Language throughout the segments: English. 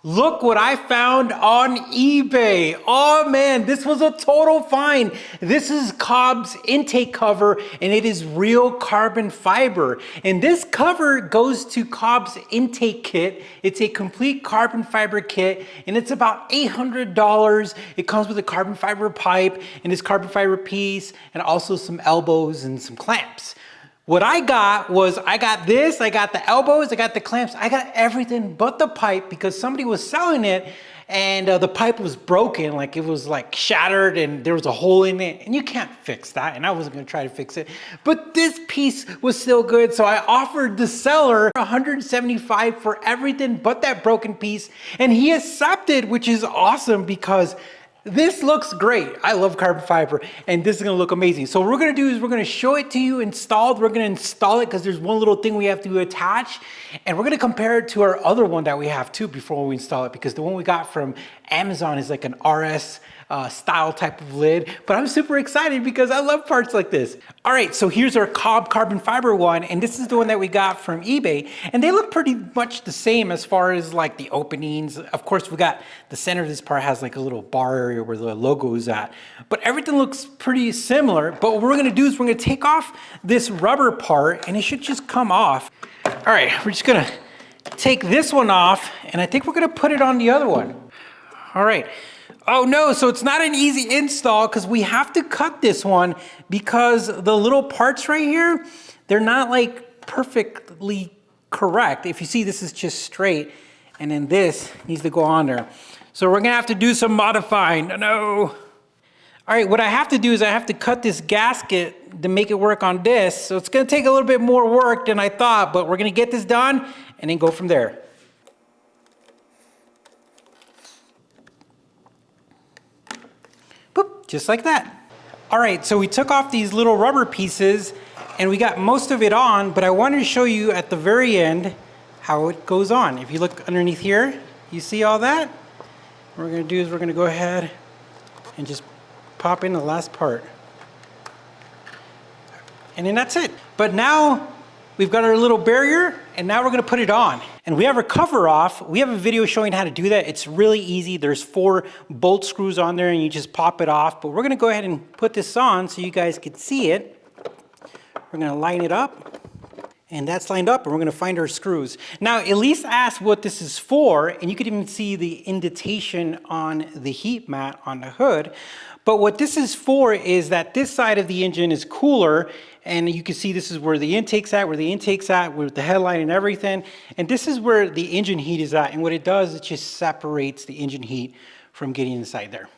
Look what I found on eBay. Oh man, this was a total find. This is COBB's intake cover and it is real carbon fiber. And this cover goes to COBB's intake kit. It's a complete carbon fiber kit and it's about $800. It comes with a carbon fiber pipe and this carbon fiber piece and also some elbows and some clamps. What I got was, I got this, I got the elbows, I got the clamps, I got everything but the pipe because somebody was selling it and the pipe was broken, like it was like shattered and there was a hole in it and you can't fix that and I wasn't gonna try to fix it. But this piece was still good, so I offered the seller $175 for everything but that broken piece and he accepted, which is awesome because this looks great. I love carbon fiber and this is gonna look amazing. So what we're gonna do is we're gonna show it to you installed. We're gonna install it because there's one little thing we have to attach and we're gonna compare it to our other one that we have too before we install it, because the one we got from Amazon is like an RS style type of lid, but I'm super excited because I love parts like this. All right, so here's our COBB carbon fiber one, and this is the one that we got from eBay, and they look pretty much the same as far as like the openings. Of course, we got the center of this part has like a little bar area where the logo is at, but everything looks pretty similar. But what we're gonna do is we're gonna take off this rubber part and it should just come off. All right, we're just gonna take this one off and I think we're gonna put it on the other one. All right. Oh no, so it's not an easy install because we have to cut this one because the little parts right here, they're not like perfectly correct. If you see, this is just straight and then this needs to go on there. So we're gonna have to do some modifying. No. All right, what I have to do is I have to cut this gasket to make it work on this. So it's gonna take a little bit more work than I thought, but we're gonna get this done and then go from there. Just like that. All right, so we took off these little rubber pieces and we got most of it on, but I wanted to show you at the very end how it goes on. If you look underneath here, you see all that? What we're gonna do is we're gonna go ahead and just pop in the last part. And then that's it. But now we've got our little barrier and now we're gonna put it on. And we have our cover off. We have a video showing how to do that. It's really easy. There's 4 bolt screws on there and you just pop it off. But we're gonna go ahead and put this on so you guys can see it. We're gonna line it up and that's lined up and we're gonna find our screws. Now, Elise asked what this is for and you can even see the indentation on the heat mat on the hood. But what this is for is that this side of the engine is cooler and you can see this is where the intake's at, with the headlight and everything. And this is where the engine heat is at. And what it does, it just separates the engine heat from getting inside there.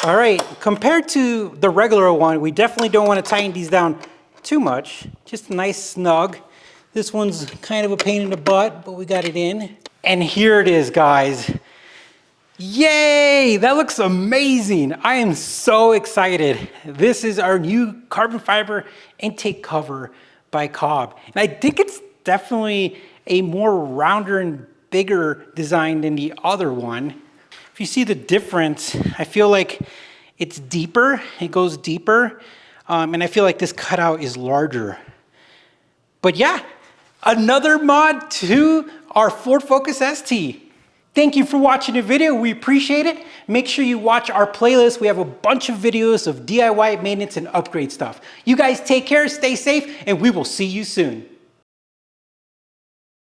All right, compared to the regular one, we definitely don't want to tighten these down too much. Just a nice snug. This one's kind of a pain in the butt, but we got it in. And here it is, guys. Yay, that looks amazing. I am so excited. This is our new carbon fiber intake cover by COBB. And I think it's definitely a more rounder and bigger design than the other one. If you see the difference, I feel like it's deeper, it goes deeper. And I feel like this cutout is larger. But yeah, another mod to our Ford Focus ST. Thank you for watching the video. We appreciate it. Make sure you watch our playlist. We have a bunch of videos of DIY maintenance and upgrade stuff. You guys take care, stay safe, and we will see you soon.